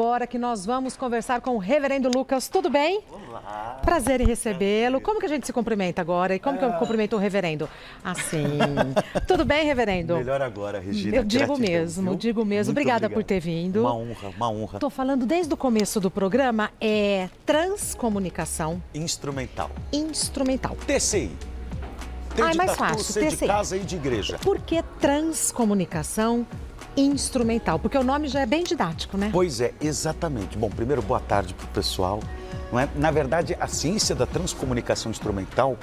agora que nós vamos conversar com o Reverendo Lucas. Tudo bem? Olá. Prazer em recebê-lo. Como que a gente se cumprimenta agora? E como que eu cumprimento o reverendo? Assim. Tudo bem, reverendo? Melhor agora, Regina. Eu digo mesmo, digo mesmo. Muito Obrigada obrigado por ter vindo. Uma honra, uma honra. Estou falando desde o começo do programa, é transcomunicação Instrumental. instrumental. TCI. Tem Ah, é de mais tatu, fácil, C de TCI. casa e de igreja. Por que transcomunicação instrumental? Porque o nome já é bem didático, né? Pois é, exatamente. Bom, primeiro, boa tarde para o pessoal. Não é? Na verdade, a ciência da transcomunicação instrumental,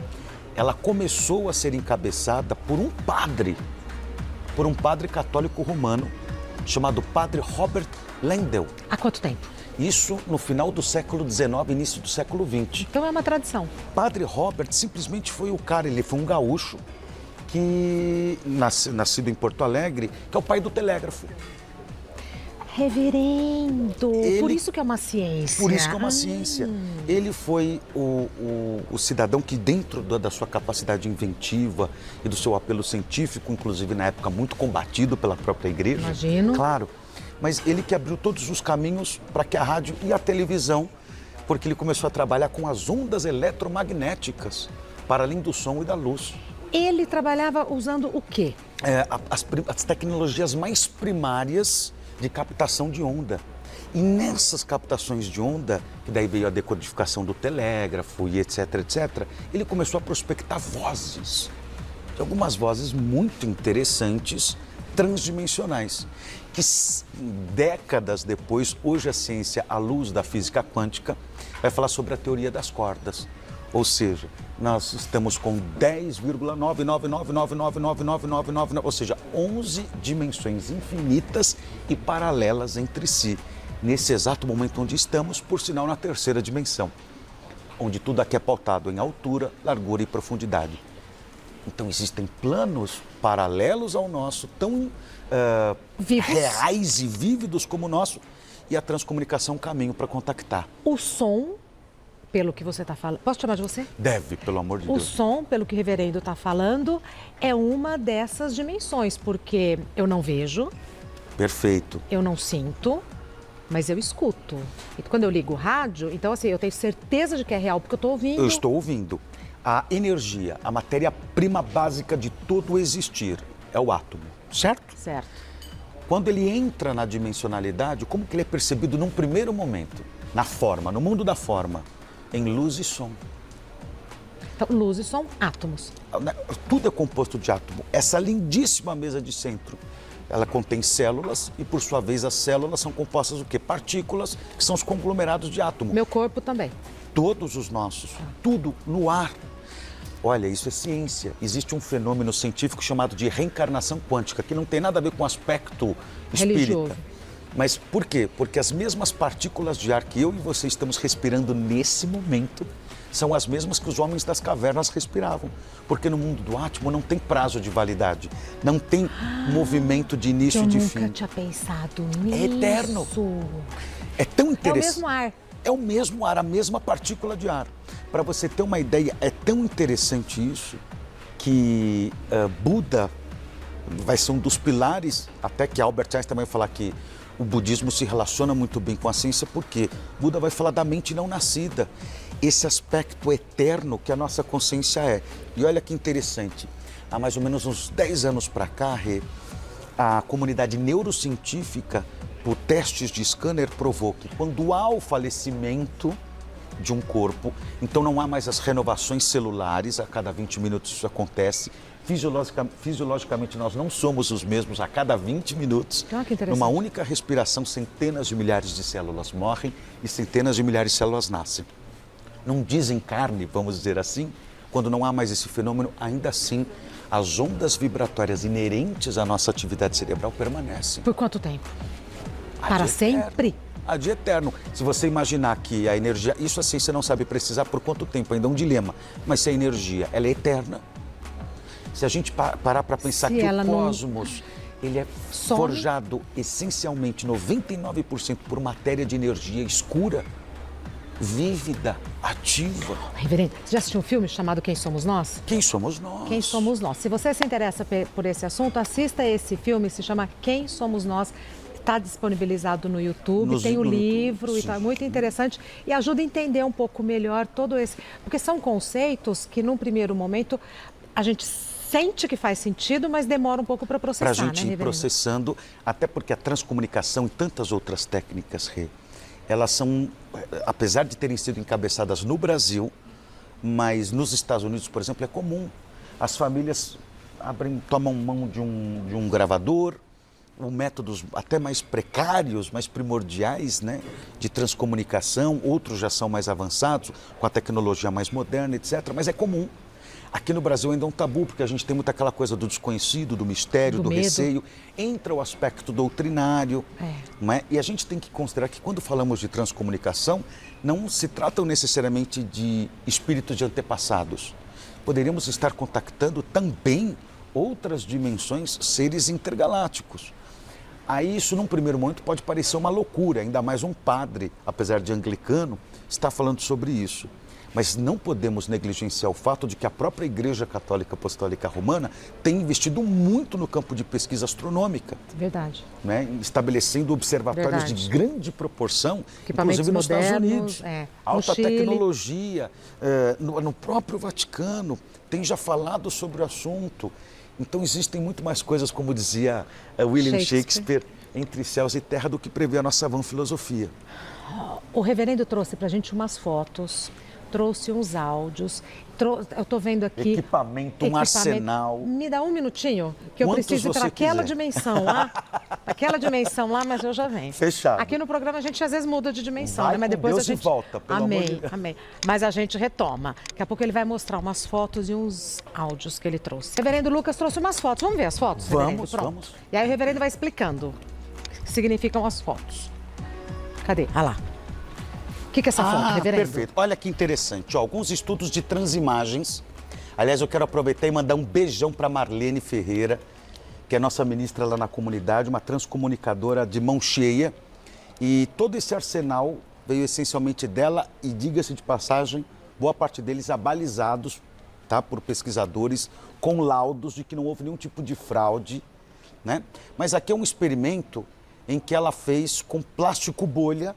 ela começou a ser encabeçada por um padre católico romano, chamado Padre Robert Lendel. Há quanto tempo? Isso no final do século XIX, início do século XX. Então é uma tradição. Padre Robert simplesmente foi o cara, ele foi um gaúcho que nascido em Porto Alegre, que é o pai do telégrafo. Reverendo, por isso que é uma ciência. Por isso que é uma ciência. Ele foi o cidadão que, dentro da sua capacidade inventiva e do seu apelo científico, inclusive na época muito combatido pela própria igreja. Imagino. Claro. Mas ele que abriu todos os caminhos para que a rádio e a televisão, porque ele começou a trabalhar com as ondas eletromagnéticas, para além do som e da luz. Ele trabalhava usando o quê? As tecnologias mais primárias de captação de onda. E nessas captações de onda, que daí veio a decodificação do telégrafo e etc, etc, ele começou a prospectar vozes. Algumas vozes muito interessantes, transdimensionais, que décadas depois, hoje a ciência, à luz da física quântica, vai falar sobre a teoria das cordas. Ou seja, nós estamos com 10,999999999, ou seja, 11 dimensões infinitas e paralelas entre si. Nesse exato momento onde estamos, por sinal, na terceira dimensão, onde tudo aqui é pautado em altura, largura e profundidade. Então, existem planos paralelos ao nosso, tão reais e vívidos como o nosso, e a transcomunicação é um caminho para contactar. O som, pelo que você está falando... Posso chamar de você? Deve, pelo amor de O Deus. som, pelo que o reverendo está falando, é uma dessas dimensões, porque eu não vejo, Perfeito. eu não sinto, mas eu escuto. E quando eu ligo o rádio, então assim, eu tenho certeza de que é real, porque eu estou ouvindo. Eu estou ouvindo. A energia, a matéria-prima básica de todo o existir é o átomo, certo? Certo. Quando ele entra na dimensionalidade, como que ele é percebido num primeiro momento? Na forma, no mundo da forma, em luz e som. Então, luz e som, átomos. Tudo é composto de átomo. Essa lindíssima mesa de centro, ela contém células e, por sua vez, as células são compostas do quê? Partículas, que são os conglomerados de átomo. Meu corpo também. Todos os nossos, tudo no ar. Olha, isso é ciência. Existe um fenômeno científico chamado de reencarnação quântica, que não tem nada a ver com o aspecto espírita. Religioso. Mas por quê? Porque as mesmas partículas de ar que eu e você estamos respirando nesse momento são as mesmas que os homens das cavernas respiravam. Porque no mundo do átomo não tem prazo de validade, não tem movimento de início e de fim. Eu nunca tinha pensado nisso. É eterno. É tão interessante. É o mesmo ar. É o mesmo ar, a mesma partícula de ar. Para você ter uma ideia, é tão interessante isso que Buda vai ser um dos pilares, até que Albert Einstein vai falar que o budismo se relaciona muito bem com a ciência, porque Buda vai falar da mente não nascida, esse aspecto eterno que a nossa consciência é. E olha que interessante, há mais ou menos uns 10 anos para cá, a comunidade neurocientífica, por testes de scanner, provou que quando há o falecimento de um corpo, então não há mais as renovações celulares, a cada 20 minutos isso acontece. Fisiologicamente nós não somos os mesmos a cada 20 minutos. Ah, que interessante. Numa única respiração, centenas de milhares de células morrem e centenas de milhares de células nascem. Num desencarne, vamos dizer assim, quando não há mais esse fenômeno, ainda assim as ondas vibratórias inerentes à nossa atividade cerebral permanecem. Por quanto tempo? Para sempre? Ad eterno. Se você imaginar que a energia... Isso a ciência não sabe precisar por quanto tempo, ainda é um dilema. Mas se a energia ela é eterna, se a gente parar para pensar que o cosmos ele é forjado essencialmente 99% por matéria de energia escura, vívida, ativa. Reverendo, você já assistiu um filme chamado Quem Somos Nós? Quem somos nós? Quem Somos Nós. Se você se interessa por esse assunto, assista esse filme, se chama Quem Somos Nós. está disponibilizado no YouTube, tem o no livro YouTube, e tá muito interessante e ajuda a entender um pouco melhor todo esse, porque são conceitos que num primeiro momento a gente sente que faz sentido, mas demora um pouco para processar, para a gente né, ir processando, até porque a transcomunicação e tantas outras técnicas, Rê, elas são, apesar de terem sido encabeçadas no Brasil, mas nos Estados Unidos, por exemplo, é comum. As famílias tomam mão de um gravador, ou métodos até mais precários, mais primordiais, né, de transcomunicação, outros já são mais avançados, com a tecnologia mais moderna, etc. Mas é comum. Aqui no Brasil ainda é um tabu, porque a gente tem muito aquela coisa do desconhecido, do mistério, do receio. Entra o aspecto doutrinário, não é? E a gente tem que considerar que quando falamos de transcomunicação, não se tratam necessariamente de espíritos de antepassados. Poderíamos estar contactando também outras dimensões, seres intergalácticos. Aí isso, num primeiro momento, pode parecer uma loucura, ainda mais um padre, apesar de anglicano, está falando sobre isso. Mas não podemos negligenciar o fato de que a própria Igreja Católica Apostólica Romana tem investido muito no campo de pesquisa astronômica. Verdade. Né? Estabelecendo observatórios de grande proporção, inclusive nos Estados Unidos. Alta tecnologia, no próprio Vaticano, tem já falado sobre o assunto. Então existem muito mais coisas, como dizia William Shakespeare, entre céus e terra, do que prevê a nossa vã filosofia. O reverendo trouxe para a gente umas fotos, trouxe uns áudios, eu estou vendo aqui... Equipamento, arsenal. Me dá um minutinho, que eu preciso ir para aquela dimensão lá. Aquela dimensão lá, mas eu já venho. Fechado. Aqui no programa a gente às vezes muda de dimensão, né? Mas depois Deus a gente... volta, pelo amor de Deus. Amém. Mas a gente retoma. Daqui a pouco ele vai mostrar umas fotos e uns áudios que ele trouxe. O reverendo Lucas trouxe umas fotos. Vamos ver as fotos, reverendo? Vamos. E aí o reverendo vai explicando o que significam as fotos. Cadê? Ah lá. O que é essa foto, reverendo? Perfeito. Olha que interessante. Alguns estudos de transimagens. Aliás, eu quero aproveitar e mandar um beijão para Marlene Ferreira, que é nossa ministra lá na comunidade, uma transcomunicadora de mão cheia. E todo esse arsenal veio essencialmente dela e, diga-se de passagem, boa parte deles abalizados, tá, por pesquisadores com laudos de que não houve nenhum tipo de fraude, né? Mas aqui é um experimento em que ela fez com plástico bolha,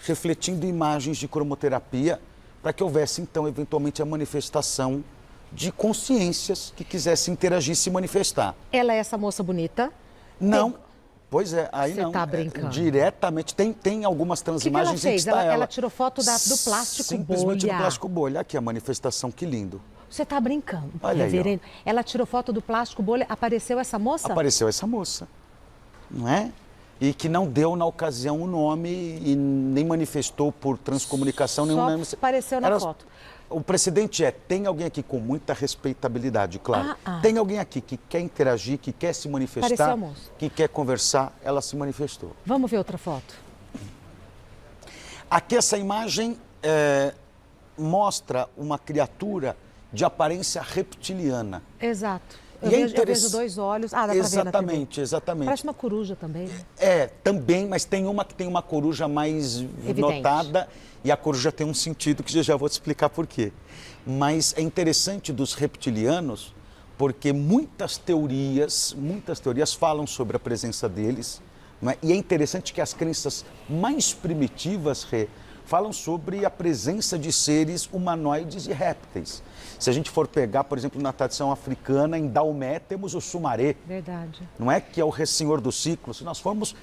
refletindo imagens de cromoterapia, para que houvesse, então, eventualmente, a manifestação de consciências que quisessem interagir e se manifestar. Ela é essa moça bonita? Não. Pois é, aí não. Você tá brincando. Diretamente, tem algumas transimagens que ela fez? em que está ela tirou foto do plástico simplesmente bolha. do plástico bolha. Aqui a manifestação, que lindo. Você está brincando, Olha reverendo. Aí, ela tirou foto do plástico bolha, apareceu essa moça? Apareceu essa moça, não é? E que não deu na ocasião o nome e nem manifestou por transcomunicação nenhum nome. Só apareceu na foto. O precedente tem alguém aqui com muita respeitabilidade, claro. Tem alguém aqui que quer interagir, que quer se manifestar, que quer conversar, ela se manifestou. Vamos ver outra foto. Aqui essa imagem mostra uma criatura de aparência reptiliana. Exato. Eu vejo dois olhos. Dá pra ver na TV. Exatamente. Parece uma coruja também, né? Também, mas tem uma que tem uma coruja mais evidente, notada e a coruja tem um sentido que já vou te explicar por quê. Mas é interessante dos reptilianos porque muitas teorias falam sobre a presença deles, não é? E é interessante que as crenças mais primitivas falam sobre a presença de seres humanoides e répteis. Se a gente for pegar, por exemplo, na tradição africana, em Daomé, temos o Sumaré. Verdade. Não é? Que é o senhor do ciclo. Se nós formos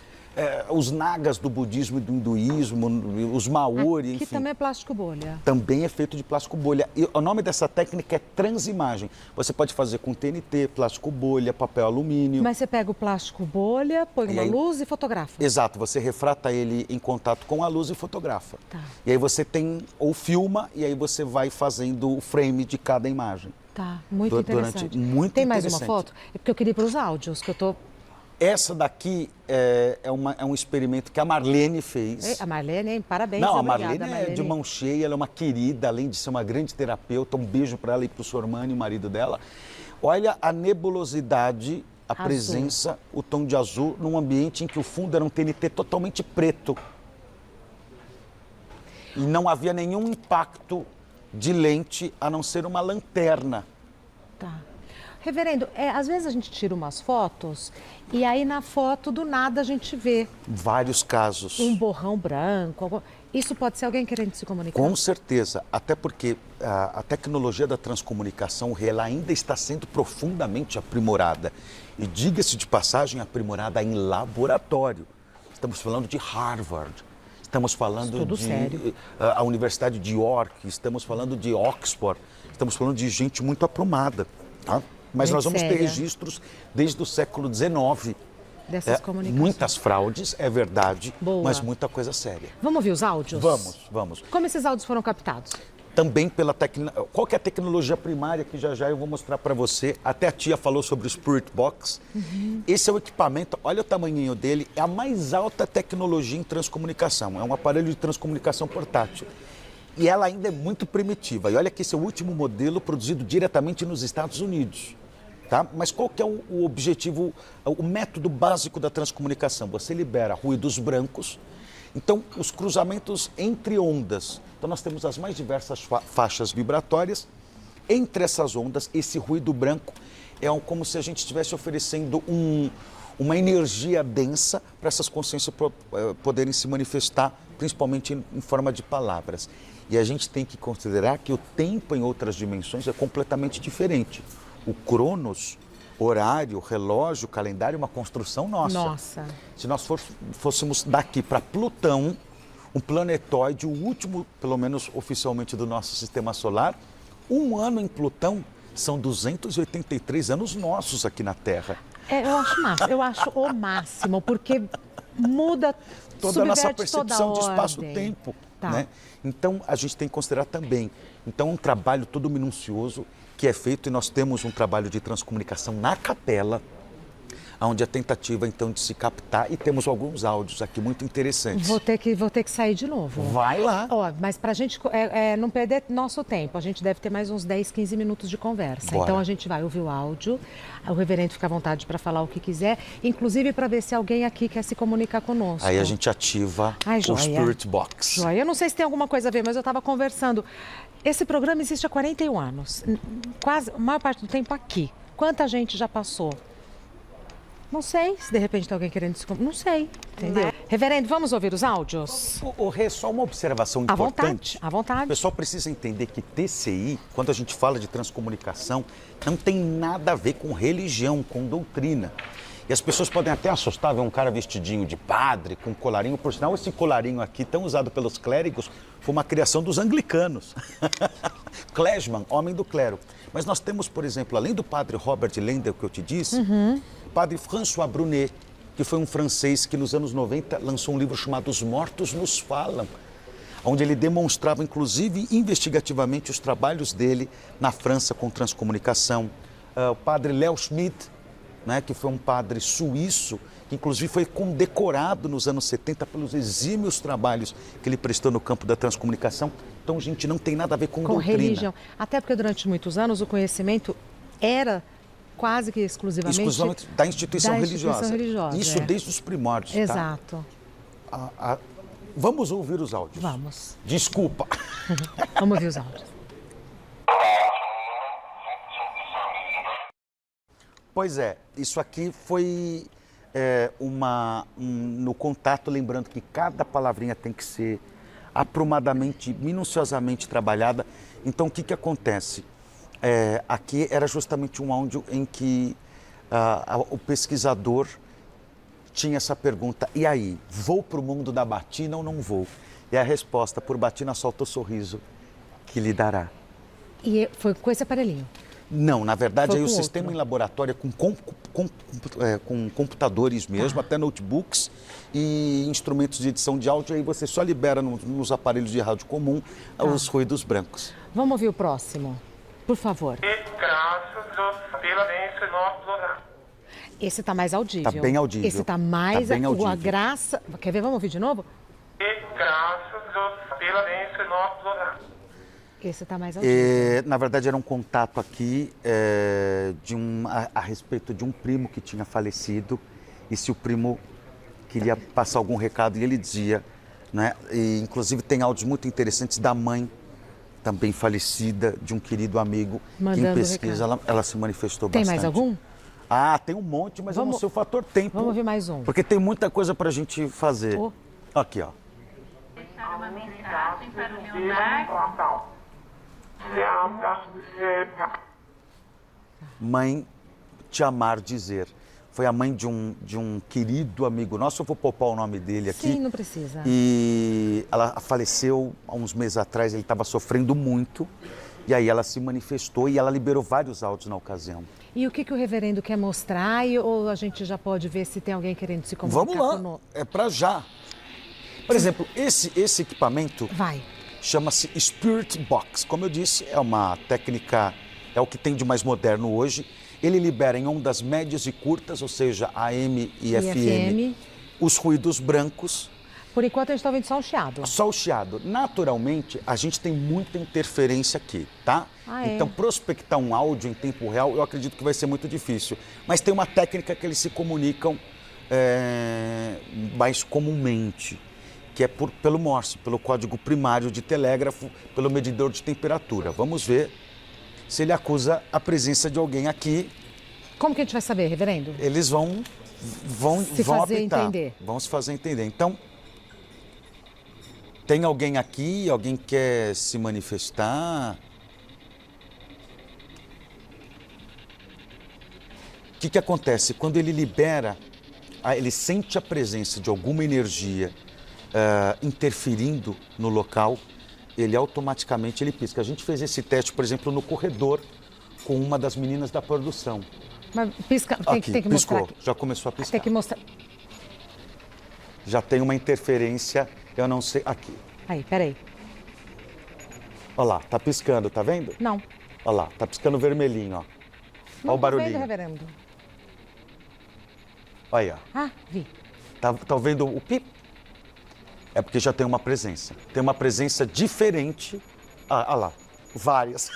os nagas do budismo e do hinduísmo, os maori, enfim. Que também é plástico bolha. Também é feito de plástico bolha. E o nome dessa técnica é transimagem. Você pode fazer com TNT, plástico bolha, papel alumínio. Mas você pega o plástico bolha, põe uma luz e fotografa. Exato, você refrata ele em contato com a luz e fotografa. Tá. E aí você ou filma, e aí você vai fazendo o frame de cada imagem. Tá, muito interessante. Tem mais uma foto? É porque eu queria ir para os áudios, que eu tô... Essa daqui é um experimento que a Marlene fez. A Marlene, hein? Parabéns. Não, a Marlene é de mão cheia, ela é uma querida, além de ser uma grande terapeuta. Um beijo para ela e para o Sormani, o marido dela. Olha a nebulosidade, a presença, o tom de azul, num ambiente em que o fundo era um TNT totalmente preto. E não havia nenhum impacto de lente, a não ser uma lanterna. Tá. Reverendo, às vezes a gente tira umas fotos e aí na foto do nada a gente vê Vários casos. um borrão branco. Isso pode ser alguém querendo se comunicar? Com certeza, até porque a tecnologia da transcomunicação ela ainda está sendo profundamente aprimorada. E diga-se de passagem, aprimorada em laboratório. Estamos falando de Harvard, estamos falando de sério. A Universidade de York, estamos falando de Oxford, estamos falando de gente muito aprumada. Tá? Mas Gente nós vamos ter séria. registros desde o século XIX. Dessas comunicações. Muitas fraudes, é verdade, Boa. mas muita coisa séria. Vamos ouvir os áudios? Vamos. Como esses áudios foram captados? Também pela tecnologia. Qual que é a tecnologia primária que já eu vou mostrar para você? Até a tia falou sobre o Spirit Box. Esse é o equipamento, olha o tamanhinho dele, é a mais alta tecnologia em transcomunicação. É um aparelho de transcomunicação portátil. E ela ainda é muito primitiva. E olha que esse é o último modelo produzido diretamente nos Estados Unidos. Tá? Mas qual que é o objetivo, o método básico da transcomunicação? Você libera ruídos brancos, então os cruzamentos entre ondas. Então nós temos as mais diversas faixas vibratórias. Entre essas ondas, esse ruído branco é como se a gente estivesse oferecendo uma energia densa para essas consciências poderem se manifestar, principalmente em forma de palavras. E a gente tem que considerar que o tempo em outras dimensões é completamente diferente. O cronos, horário, relógio, calendário é uma construção nossa. Se nós fôssemos daqui para Plutão, um planetóide, o último, pelo menos oficialmente, do nosso sistema solar, um ano em Plutão são 283 anos nossos aqui na Terra. Eu acho massa, eu acho o máximo, porque muda toda a nossa subverte percepção toda a de espaço-tempo. Tá. Né? Então, a gente tem que considerar também. Então, um trabalho todo minucioso que é feito, e nós temos um trabalho de transcomunicação na capela, onde a tentativa, então, de se captar, e temos alguns áudios aqui muito interessantes. Vou ter que sair de novo. Vai lá. Ó, mas para a gente não perder nosso tempo, a gente deve ter mais uns 10, 15 minutos de conversa. Bora. Então a gente vai ouvir o áudio, o reverendo fica à vontade para falar o que quiser, inclusive para ver se alguém aqui quer se comunicar conosco. Aí a gente ativa o joia. Spirit Box. Joia. Eu não sei se tem alguma coisa a ver, mas eu estava conversando. Esse programa existe há 41 anos, quase a maior parte do tempo aqui. Quanta gente já passou? Não sei, se de repente tem alguém querendo se... Não sei, entendeu? Reverendo, vamos ouvir os áudios? O Rê, só uma observação À importante. vontade, à vontade. O pessoal precisa entender que TCI, quando a gente fala de transcomunicação, não tem nada a ver com religião, com doutrina. E as pessoas podem até assustar ver um cara vestidinho de padre, com colarinho. Por sinal, esse colarinho aqui, tão usado pelos clérigos, foi uma criação dos anglicanos. Klesman, homem do clero. Mas nós temos, por exemplo, além do padre Robert Lendel, que eu te disse, o padre François Brunet, que foi um francês que nos anos 90 lançou um livro chamado Os Mortos Nos Falam, onde ele demonstrava, inclusive, investigativamente, os trabalhos dele na França com transcomunicação. O padre Léo Schmidt, né, que foi um padre suíço, que inclusive foi condecorado nos anos 70 pelos exímios trabalhos que ele prestou no campo da transcomunicação. Então, gente, não tem nada a ver com doutrina. Religião. Até porque durante muitos anos o conhecimento era quase que exclusivamente da instituição religiosa. Isso é. desde os primórdios. Exato. Tá? Vamos ouvir os áudios. Vamos. Desculpa. Vamos ouvir os áudios. Pois é, isso aqui foi no contato, lembrando que cada palavrinha tem que ser aprumadamente, minuciosamente trabalhada. Então, o que acontece? Aqui era justamente um áudio em que o pesquisador tinha essa pergunta: e aí, vou para o mundo da batina ou não vou? E a resposta: por batina solta o sorriso que lhe dará. E foi com esse aparelhinho? Não, na verdade, aí o outro. sistema em laboratório é com computadores mesmo, até notebooks e instrumentos de edição de áudio, aí você só libera nos aparelhos de rádio comum os ruídos brancos. Vamos ouvir o próximo, por favor. Esse está mais audível. Está bem audível. Esse está mais... Tá bem audível. A graça... Quer ver? Vamos ouvir de novo? Esse está mais audível. Na verdade, era um contato aqui a respeito de um primo que tinha falecido, e se o primo queria passar algum recado, e ele dizia, né? E, inclusive tem áudios muito interessantes da mãe também falecida, de um querido amigo, que em Mandando pesquisa ela se manifestou Tem bastante. mais algum? Ah, tem um monte, mas eu não sei o fator tempo. Vamos ouvir mais um. Porque tem muita coisa pra gente fazer. Oh. Aqui, ó. Deixar uma mensagem para o Leonardo. Mãe te amar dizer. Foi a mãe de um querido amigo nosso, eu vou poupar o nome dele aqui. Sim, não precisa. E ela faleceu há uns meses atrás, ele estava sofrendo muito. E aí ela se manifestou e ela liberou vários áudios na ocasião. E o que o reverendo quer mostrar? Ou a gente já pode ver se tem alguém querendo se comunicar Vamos lá, conosco? é pra já. Por exemplo, esse equipamento Vai. chama-se Spirit Box. Como eu disse, é uma técnica, é o que tem de mais moderno hoje. Ele libera em ondas médias e curtas, ou seja, AM e FM, os ruídos brancos. Por enquanto a gente está ouvindo só um chiado. Só o chiado. Naturalmente, a gente tem muita interferência aqui, tá? Ah, é? Então, prospectar um áudio em tempo real, eu acredito que vai ser muito difícil. Mas tem uma técnica que eles se comunicam mais comumente, que é pelo Morse, pelo código primário de telégrafo, pelo medidor de temperatura. Vamos ver se ele acusa a presença de alguém aqui. Como que a gente vai saber, reverendo? Eles vão Se fazer apitar. entender. Vão se fazer entender. Então, tem alguém aqui? Alguém quer se manifestar? O que acontece? Quando ele libera, ele sente a presença de alguma energia interferindo no local, ele automaticamente pisca. A gente fez esse teste, por exemplo, no corredor com uma das meninas da produção. Mas pisca, tem que piscou, mostrar. já começou a piscar. Tem que mostrar. Já tem uma interferência, eu não sei, aqui. Aí, peraí. Olha lá, tá piscando, tá vendo? Não. Olha lá, tá piscando vermelhinho, ó. Olha Não o tô barulhinho. vendo, reverendo. Olha aí, ó. Ah, vi. Tá vendo o pip? É porque já tem uma presença. Tem uma presença diferente. Ah, olha lá, várias.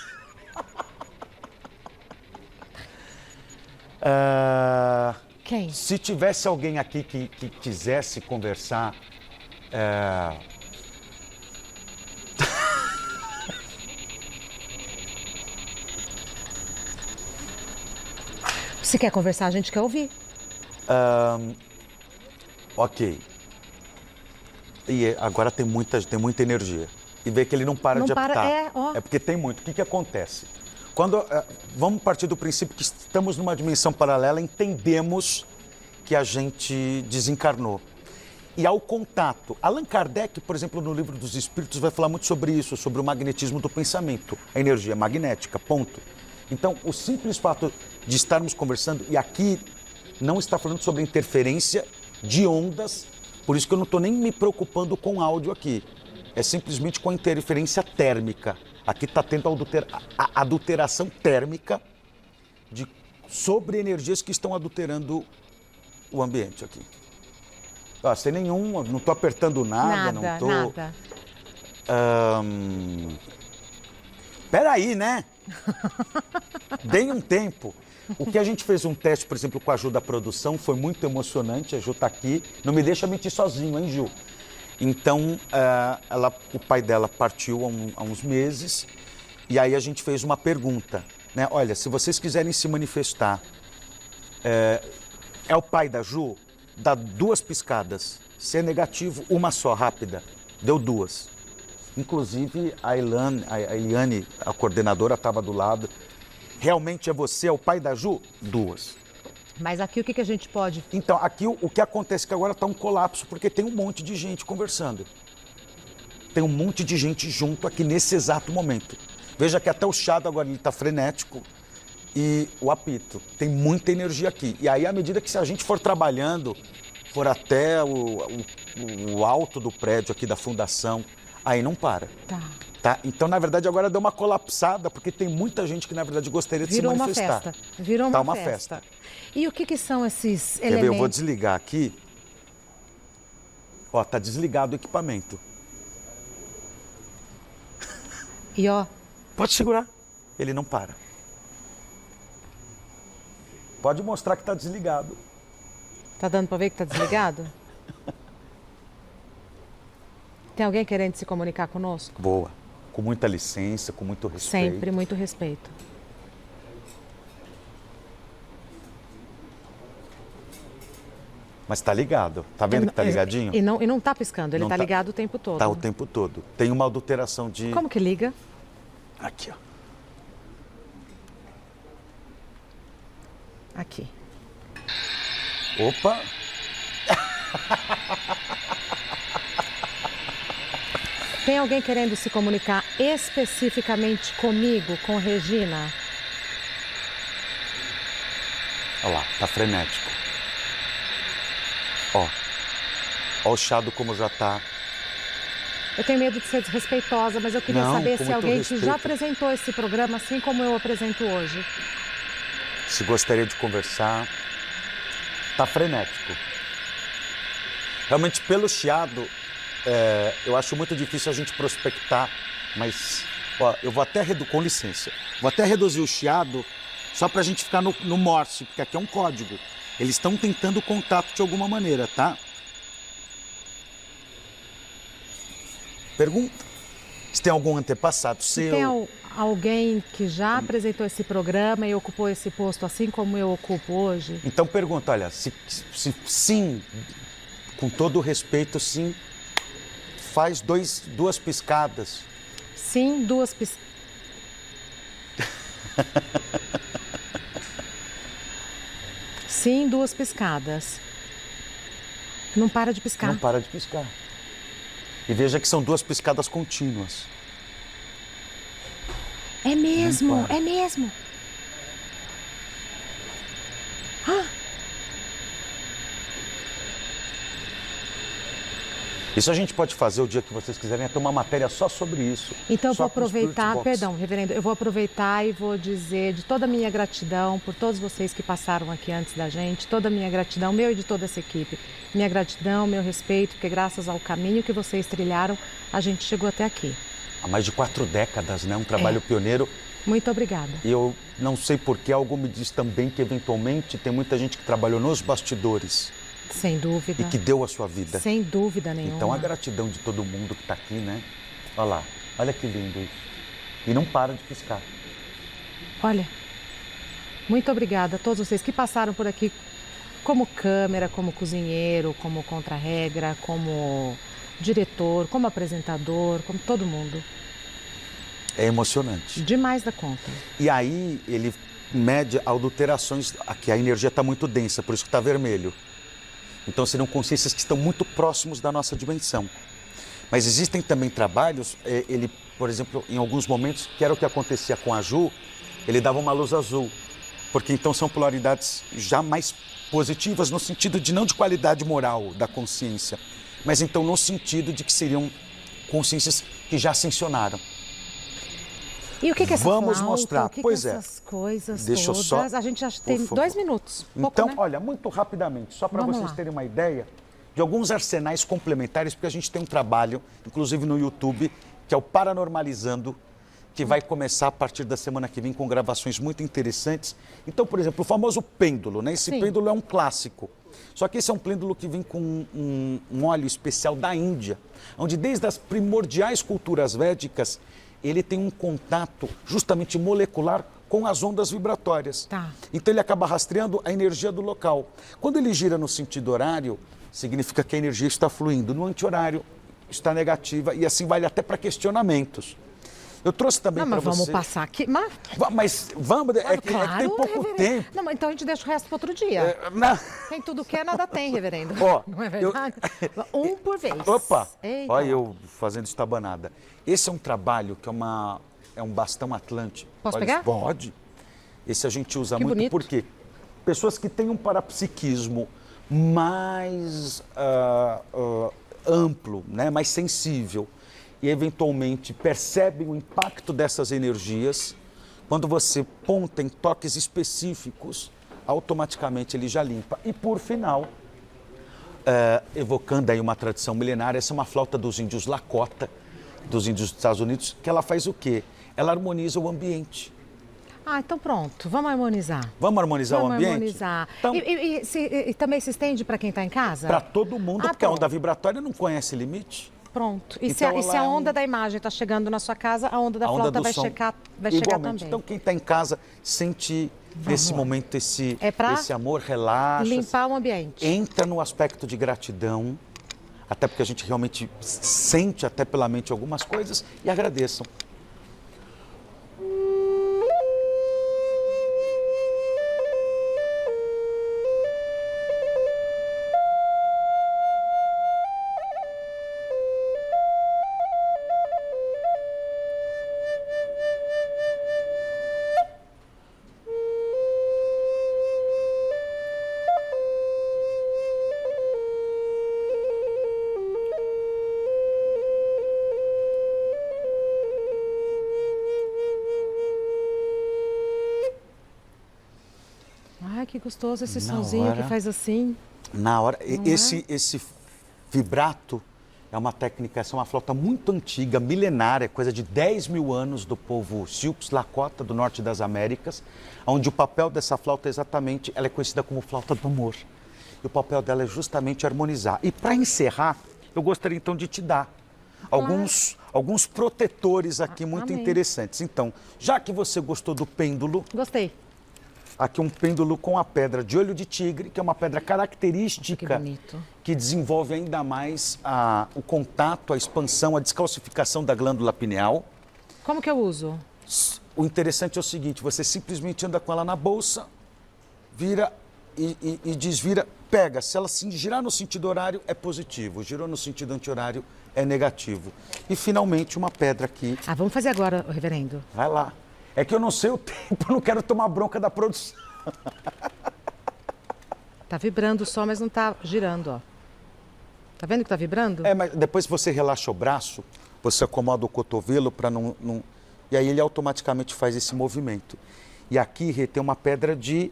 Quem? Se tivesse alguém aqui que quisesse conversar, Se quer conversar, a gente quer ouvir. ok. E agora tem muita energia. E vê que ele não para Não de para, apitar. É porque tem muito. O que acontece? Vamos partir do princípio que estamos numa dimensão paralela, entendemos que a gente desencarnou. E ao contato, Allan Kardec, por exemplo, no Livro dos Espíritos, vai falar muito sobre isso, sobre o magnetismo do pensamento, a energia magnética, ponto. Então, o simples fato de estarmos conversando, e aqui não está falando sobre interferência de ondas, por isso que eu não estou nem me preocupando com áudio aqui, é simplesmente com a interferência térmica. Aqui está tendo a adulteração térmica sobre energias que estão adulterando o ambiente aqui. Sem nenhum, não estou apertando nada, não estou... Nada. Peraí, né? Deem um tempo. O que a gente fez um teste, por exemplo, com a Ju da produção, foi muito emocionante. A Ju está aqui. Não me deixa mentir sozinho, hein, Ju? Então, o pai dela partiu há uns meses. E aí a gente fez uma pergunta, né? Olha, se vocês quiserem se manifestar, é o pai da Ju? Dá 2 piscadas. Se é negativo, uma só, rápida. Deu 2. Inclusive, a Eliane, a coordenadora, estava do lado. Realmente é você, é o pai da Ju? 2. Mas aqui o que a gente pode... Então, aqui o que acontece é que agora está um colapso, porque tem um monte de gente conversando. Tem um monte de gente junto aqui nesse exato momento. Veja que até o chiado agora está frenético e o apito. Tem muita energia aqui. E aí, à medida que se a gente for trabalhando, for até o alto do prédio aqui da fundação, aí não para. Tá? Então, na verdade, agora deu uma colapsada, porque tem muita gente que, na verdade, gostaria de se manifestar. Virou Tá uma festa. E o que são esses elementos? Quer ver? Eu vou desligar aqui. Ó, tá desligado o equipamento. E ó... Pode segurar. Ele não para. Pode mostrar que está desligado. Tá dando para ver que tá desligado? Tem alguém querendo se comunicar conosco? Boa. com muita licença, com muito respeito. Sempre muito respeito. Mas tá ligado, tá vendo que tá ligadinho? E não tá piscando, ele Não tá tá- ligado o tempo todo. Tá o tempo todo. Tem uma adulteração de... Como que liga? Aqui, ó. Aqui. Opa! Tem alguém querendo se comunicar especificamente comigo, com Regina? Olha lá, tá frenético. Ó. Ó o chado como já tá. Eu tenho medo de ser desrespeitosa, mas eu queria Não, saber com se muito alguém que respeito. já apresentou esse programa assim como eu apresento hoje. Se gostaria de conversar. Tá frenético. Realmente, pelo chiado, eu acho muito difícil a gente prospectar, mas, ó, eu vou até com licença, vou até reduzir o chiado só pra gente ficar no Morse, porque aqui é um código. Eles estão tentando contato de alguma maneira, tá? Pergunta. Se tem algum antepassado seu. Tem alguém que já apresentou esse programa e ocupou esse posto assim como eu ocupo hoje? Então pergunta, olha, se sim, com todo o respeito, sim, faz duas piscadas. Sim, duas piscadas. Sim, duas piscadas. Não para de piscar. Não para de piscar. E veja que são duas piscadas contínuas. É mesmo, Não para. é mesmo. Isso a gente pode fazer o dia que vocês quiserem, é ter uma matéria só sobre isso. Então eu só vou com o Spirit aproveitar, Box. perdão, reverendo, eu vou aproveitar e vou dizer de toda a minha gratidão por todos vocês que passaram aqui antes da gente, toda a minha gratidão, meu e de toda essa equipe. Minha gratidão, meu respeito, porque graças ao caminho que vocês trilharam, a gente chegou até aqui. Há mais de 4 décadas, né? Um trabalho pioneiro. Muito obrigada. E eu não sei porquê, algo me diz também que eventualmente tem muita gente que trabalhou nos bastidores Sem dúvida. e que deu a sua vida. Sem dúvida nenhuma. Então a gratidão de todo mundo que está aqui, né? Olha lá, olha que lindo isso. E não para de piscar. Olha, muito obrigada a todos vocês que passaram por aqui como câmera, como cozinheiro, como contra-regra, como diretor, como apresentador, como todo mundo. É emocionante. Demais da conta. E aí ele mede adulterações, aqui a energia está muito densa, por isso que está vermelho. Então seriam consciências que estão muito próximos da nossa dimensão. Mas existem também trabalhos, ele, por exemplo, em alguns momentos, que era o que acontecia com a Ju, ele dava uma luz azul. Porque então são polaridades já mais positivas no sentido de não de qualidade moral da consciência, mas então no sentido de que seriam consciências que já ascensionaram. E o que é essa Vamos flauta? mostar. O que Pois que é. essas coisas Deixa eu todas? só, A gente já por tem favor. 2 minutos. Pouco, Então, né? olha, muito rapidamente, só para Vamos vocês lá. terem uma ideia de alguns arsenais complementares, porque a gente tem um trabalho, inclusive no YouTube, que é o Paranormalizando, que vai começar a partir da semana que vem com gravações muito interessantes. Então, por exemplo, o famoso pêndulo, né? Esse Sim. pêndulo é um clássico. Só que esse é um pêndulo que vem com um óleo especial da Índia, onde desde as primordiais culturas védicas, ele tem um contato justamente molecular com as ondas vibratórias. Tá. Então ele acaba rastreando a energia do local. Quando ele gira no sentido horário, significa que a energia está fluindo. No anti-horário, está negativa e assim vale até para questionamentos. Eu trouxe também Não, para mas você... vamos passar aqui. Mas vamos, é que tem pouco reverendo. tempo. Não, mas então a gente deixa o resto para outro dia. Não. Quem tudo quer, nada tem, reverendo. Ó, Não é verdade? Um por vez. Opa! Eita. Olha eu fazendo estabanada. Esse é um trabalho que é um bastão atlântico. Posso Olha, pegar? Pode. Esse a gente usa Que muito bonito. porque pessoas que têm um parapsiquismo mais amplo, né, mais sensível e eventualmente percebem o impacto dessas energias, quando você ponta em toques específicos, automaticamente ele já limpa. E por final, evocando aí uma tradição milenária, essa é uma flauta dos índios Lakota, dos índios dos Estados Unidos, que ela faz o quê? Ela harmoniza o ambiente. Ah, então pronto, vamos harmonizar. Vamos harmonizar o ambiente? Harmonizar. Então, E também se estende para quem está em casa? para todo mundo, Ah, porque a pronto. onda vibratória não conhece limite. pronto. E Então, se a onda da imagem está chegando na sua casa, a onda da A onda flauta do vai som. chegar Igualmente. também. Então, quem está em casa, sente nesse momento esse amor, relaxa. Limpar o ambiente. Entra no aspecto de gratidão, até porque a gente realmente sente até pela mente algumas coisas, e agradeçam. Ai, que gostoso esse Na sonzinho hora. que faz assim. Na hora, Não esse vibrato é uma técnica, essa é uma flauta muito antiga, milenária, coisa de 10 mil anos do povo Sioux Lakota, do norte das Américas, onde o papel dessa flauta é exatamente, ela é conhecida como flauta do amor. E o papel dela é justamente harmonizar. E para encerrar, eu gostaria então de te dar alguns protetores aqui muito Amém. interessantes. Então, já que você gostou do pêndulo, Gostei. aqui um pêndulo com a pedra de olho de tigre, que é uma pedra Que característica bonito. que desenvolve ainda mais o contato, a expansão, a descalcificação da glândula pineal. Como que eu uso? O interessante é o seguinte, você simplesmente anda com ela na bolsa, vira e desvira, pega. Se ela se girar no sentido horário, é positivo. Girou no sentido anti-horário, é negativo. E finalmente uma pedra aqui. Ah, vamos fazer agora, reverendo. Vai lá. É que eu não sei o tempo, não quero tomar bronca da produção. Tá vibrando só, mas não tá girando, ó. Tá vendo que tá vibrando? É, mas depois que você relaxa o braço, você acomoda o cotovelo para não... E aí ele automaticamente faz esse movimento. E aqui Rê, tem uma pedra de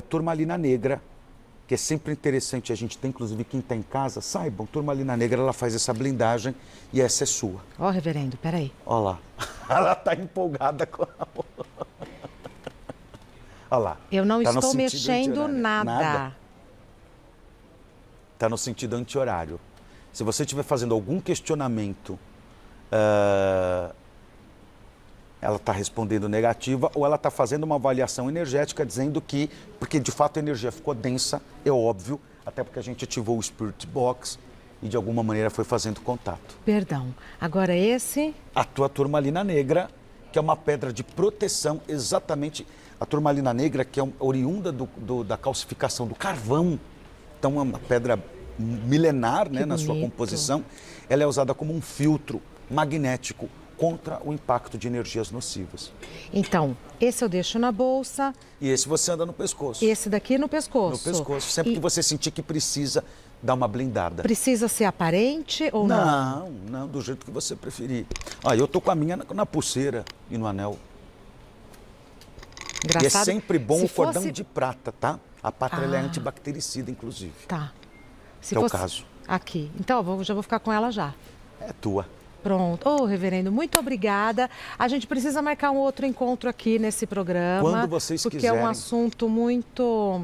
turmalina negra, que é sempre interessante. A gente tem, inclusive, quem está em casa, saibam, turmalina negra, ela faz essa blindagem e essa é sua. Ó, reverendo, peraí. Olha lá. Ela está empolgada com a... Olha lá. Eu não Tá no estou sentido mexendo anti-horário. nada. Está no sentido anti-horário. Se você estiver fazendo algum questionamento, ela está respondendo negativa ou ela está fazendo uma avaliação energética dizendo que, porque de fato a energia ficou densa, é óbvio, até porque a gente ativou o Spirit Box e de alguma maneira foi fazendo contato. Perdão. Agora esse... A tua turmalina negra, que é uma pedra de proteção, exatamente a turmalina negra, que é oriunda da calcificação do carvão. Então é uma pedra milenar, né, na sua bonito. composição. Ela é usada como um filtro magnético contra o impacto de energias nocivas. Então, esse eu deixo na bolsa, E esse você anda no pescoço. esse daqui no pescoço. No pescoço, sempre que você sentir que precisa dar uma blindada. Precisa ser aparente ou não? Não, do jeito que você preferir. Ah, eu tô com a minha na pulseira e no anel. E é Engraçado. sempre bom Se o cordão fosse- de prata, tá? A prata ela é antibactericida, inclusive. Tá. Se Que é o fosse caso. aqui. Então, já vou ficar com ela já. É tua. Pronto. Ô, reverendo, muito obrigada. A gente precisa marcar um outro encontro aqui nesse programa. Quando vocês porque é quiserem. um assunto muito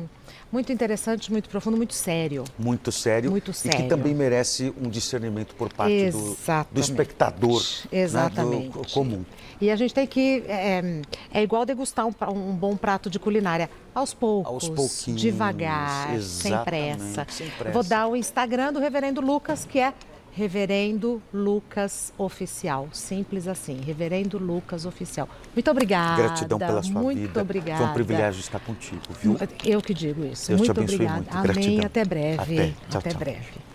interessante, muito profundo, muito sério. Muito sério. Muito E sério. que também merece um discernimento por parte do Exatamente. espectador. Exatamente. Né, do comum. E a gente tem que... É igual degustar um bom prato de culinária. Aos poucos, Aos pouquinhos, devagar, sem exatamente, pressa. sem pressa. Vou dar o Instagram do Reverendo Lucas, que é Reverendo Lucas Oficial. Simples assim, Reverendo Lucas Oficial. Muito obrigada. Gratidão pela sua muito vida. obrigada. Foi um privilégio estar contigo, viu? Eu que digo isso. Deus te muito abençoe obrigada. muito. Amém. Gratidão. Até breve. Até. Tchau, tchau. breve.